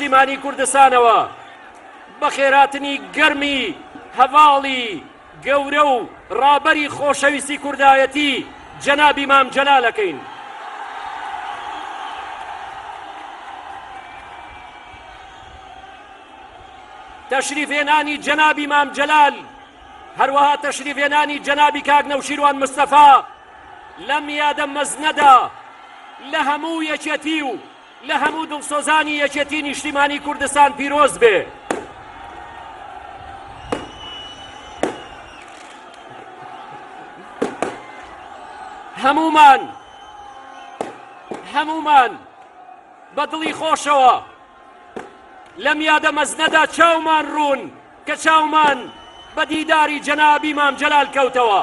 نیشتیمانی کوردستانەوە بە خێراتنی گەرمی هەواڵی گەورە و ڕابەری خۆشەویستی کوردایەتی جەنابی مام جەلالەکەین. تەشریفێنانی جەنابی مام جەلال هەروەها تەشریفێنانی جەنابی کاک نەوشیروان مستەفا لەم یادە مەزنەدا لە هەموو یەکێتی و لە هەموو دڵسۆزانی یەکێتی نیشتیمانی کوردستان پیرۆز بێ. هەمومان بە دڵی خۆشەوە لەم یادە مەزنەدا چاومان ڕوون کە چاومان بە دیداری جەنابی مام جەلال کەوتەوە.